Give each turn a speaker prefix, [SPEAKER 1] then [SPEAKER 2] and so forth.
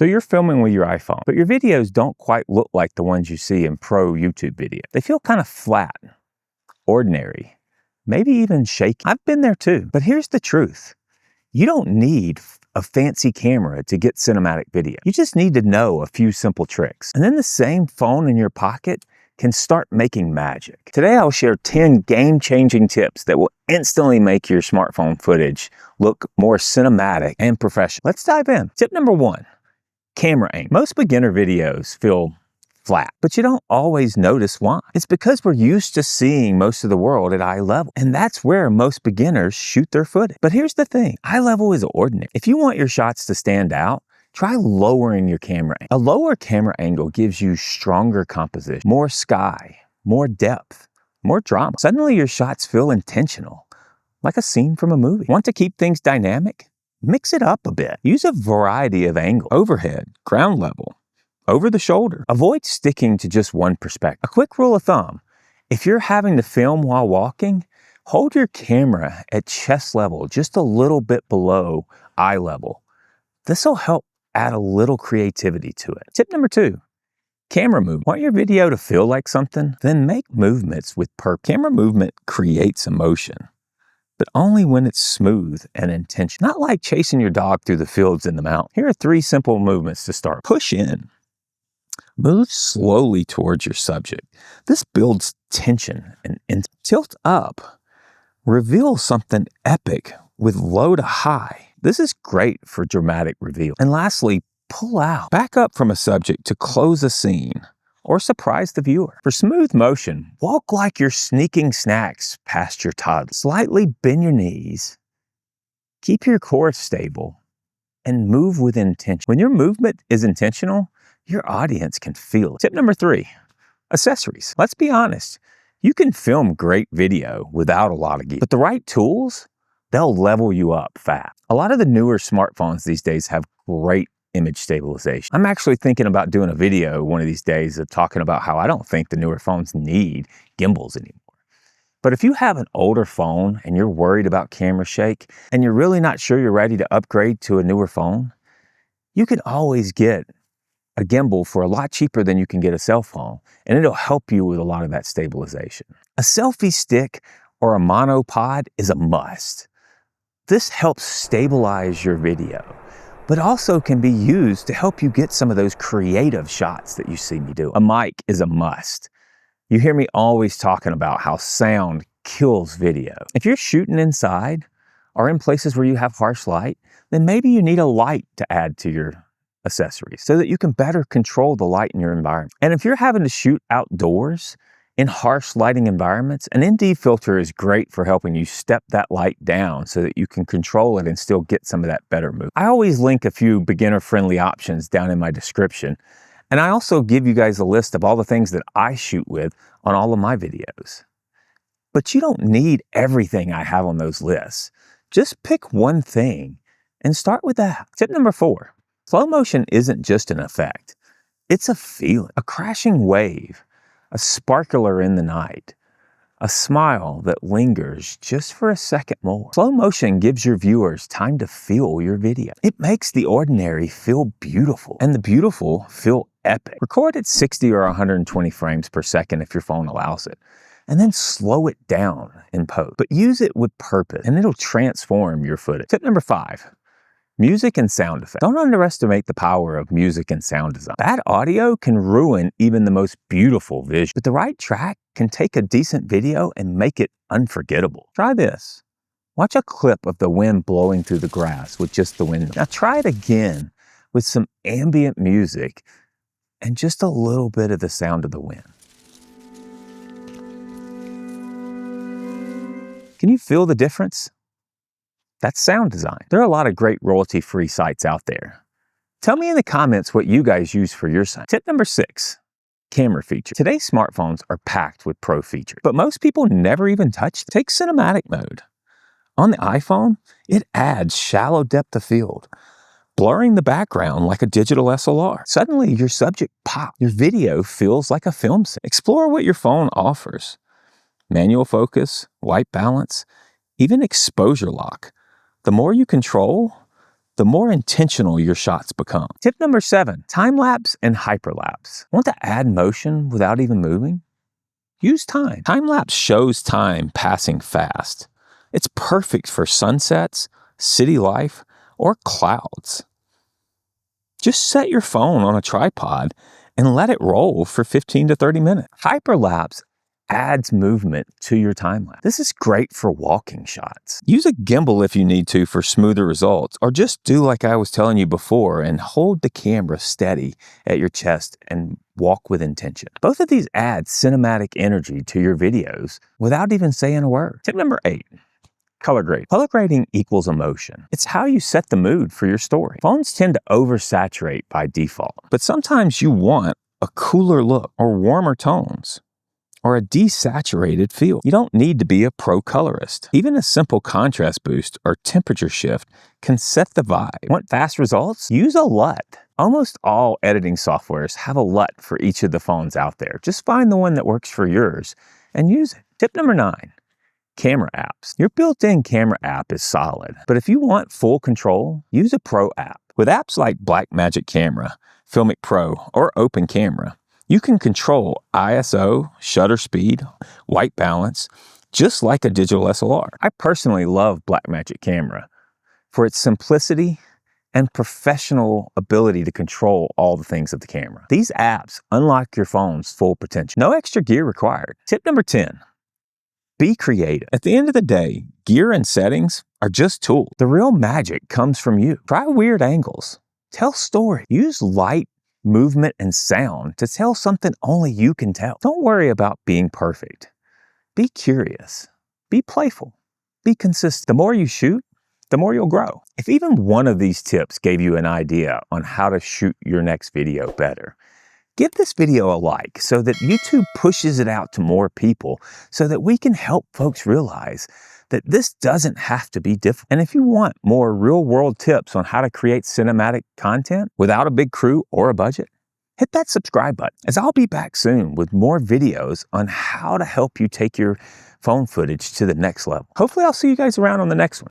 [SPEAKER 1] So you're filming with your iPhone, but your videos don't quite look like the ones you see in pro YouTube video. They feel kind of flat, ordinary, maybe even shaky. I've been there too, but here's the truth. You don't need a fancy camera to get cinematic video. You just need to know a few simple tricks. And then the same phone in your pocket can start making magic. Today I'll share 10 game-changing tips that will instantly make your smartphone footage look more cinematic and professional. Let's dive in. Tip number 1, camera angle. Most beginner videos feel flat, but you don't always notice why. It's because we're used to seeing most of the world at eye level, and that's where most beginners shoot their footage. But here's the thing, eye level is ordinary. If you want your shots to stand out, try lowering your camera angle. A lower camera angle gives you stronger composition, more sky, more depth, more drama. Suddenly your shots feel intentional, like a scene from a movie. Want to keep things dynamic? Mix it up a bit. Use a variety of angles, overhead, ground level, over the shoulder. Avoid sticking to just one perspective. A quick rule of thumb, if you're having to film while walking, hold your camera at chest level, just a little bit below eye level. This will help add a little creativity to it. Tip number 2, camera movement. Want your video to feel like something? Then make movements with purpose. Camera movement creates emotion, but only when it's smooth and intentional. Not like chasing your dog through the fields in the mountains. Here are 3 simple movements to start. Push in. Move slowly towards your subject. This builds tension and tilt up. Reveal something epic with low to high. This is great for dramatic reveal. And lastly, pull out. Back up from a subject to close a scene or surprise the viewer. For smooth motion, walk like you're sneaking snacks past your toddler. Slightly bend your knees. Keep your core stable and move with intention. When your movement is intentional, your audience can feel it. Tip number 3, accessories. Let's be honest. You can film great video without a lot of gear, but the right tools, they'll level you up fast. A lot of the newer smartphones these days have great image stabilization. I'm actually thinking about doing a video one of these days of talking about how I don't think the newer phones need gimbals anymore. But if you have an older phone and you're worried about camera shake and you're really not sure you're ready to upgrade to a newer phone, you can always get a gimbal for a lot cheaper than you can get a cell phone, and it'll help you with a lot of that stabilization. A selfie stick or a monopod is a must. This helps stabilize your video, but also can be used to help you get some of those creative shots that you see me do. A mic is a must. You hear me always talking about how sound kills video. If you're shooting inside or in places where you have harsh light, then maybe you need a light to add to your accessories so that you can better control the light in your environment. And if you're having to shoot outdoors in harsh lighting environments, an ND filter is great for helping you step that light down so that you can control it and still get some of that better movement. I always link a few beginner-friendly options down in my description, and I also give you guys a list of all the things that I shoot with on all of my videos. But you don't need everything I have on those lists. Just pick one thing and start with that. Tip number 4. Slow motion isn't just an effect. It's a feeling. A crashing wave, a sparkler in the night, a smile that lingers just for a second more. Slow motion gives your viewers time to feel your video. It makes the ordinary feel beautiful and the beautiful feel epic. Record at 60 or 120 frames per second if your phone allows it, and then slow it down in post. But use it with purpose and it'll transform your footage. Tip number 5. Music and sound effects. Don't underestimate the power of music and sound design. Bad audio can ruin even the most beautiful vision, but the right track can take a decent video and make it unforgettable. Try this. Watch a clip of the wind blowing through the grass with just the wind. Now try it again with some ambient music and just a little bit of the sound of the wind. Can you feel the difference? That's sound design. There are a lot of great royalty-free sites out there. Tell me in the comments what you guys use for your site. Tip number 6, camera feature. Today's smartphones are packed with pro features, but most people never even touch them. Take cinematic mode. On the iPhone, it adds shallow depth of field, blurring the background like a digital SLR. Suddenly, your subject pops. Your video feels like a film set. Explore what your phone offers. Manual focus, white balance, even exposure lock. The more you control, the more intentional your shots become. Tip number 7, time-lapse and hyperlapse. Want to add motion without even moving? Use time. Time-lapse shows time passing fast. It's perfect for sunsets, city life, or clouds. Just set your phone on a tripod and let it roll for 15 to 30 minutes. Hyperlapse adds movement to your time-lapse. This is great for walking shots. Use a gimbal if you need to for smoother results, or just do like I was telling you before and hold the camera steady at your chest and walk with intention. Both of these add cinematic energy to your videos without even saying a word. Tip number 8. Color grade. Color grading equals emotion. It's how you set the mood for your story. Phones tend to oversaturate by default, but sometimes you want a cooler look or warmer tones or a desaturated feel. You don't need to be a pro colorist. Even a simple contrast boost or temperature shift can set the vibe. Want fast results? Use a LUT. Almost all editing softwares have a LUT for each of the phones out there. Just find the one that works for yours and use it. Tip number 9. Camera apps. Your built-in camera app is solid, but if you want full control, use a pro app. With apps like Blackmagic Camera, Filmic Pro, or Open Camera, you can control ISO, shutter speed, white balance, just like a digital SLR. I personally love Blackmagic Camera for its simplicity and professional ability to control all the things of the camera. These apps unlock your phone's full potential. No extra gear required. Tip number 10. Be creative. At the end of the day, gear and settings are just tools. The real magic comes from you. Try weird angles. Tell stories. Use light, movement, and sound to tell something only you can tell. Don't worry about being perfect. Be curious. Be playful. Be consistent. The more you shoot, the more you'll grow. If even one of these tips gave you an idea on how to shoot your next video better, give this video a like so that YouTube pushes it out to more people so that we can help folks realize that this doesn't have to be difficult. And if you want more real-world tips on how to create cinematic content without a big crew or a budget, hit that subscribe button, as I'll be back soon with more videos on how to help you take your phone footage to the next level. Hopefully I'll see you guys around on the next one.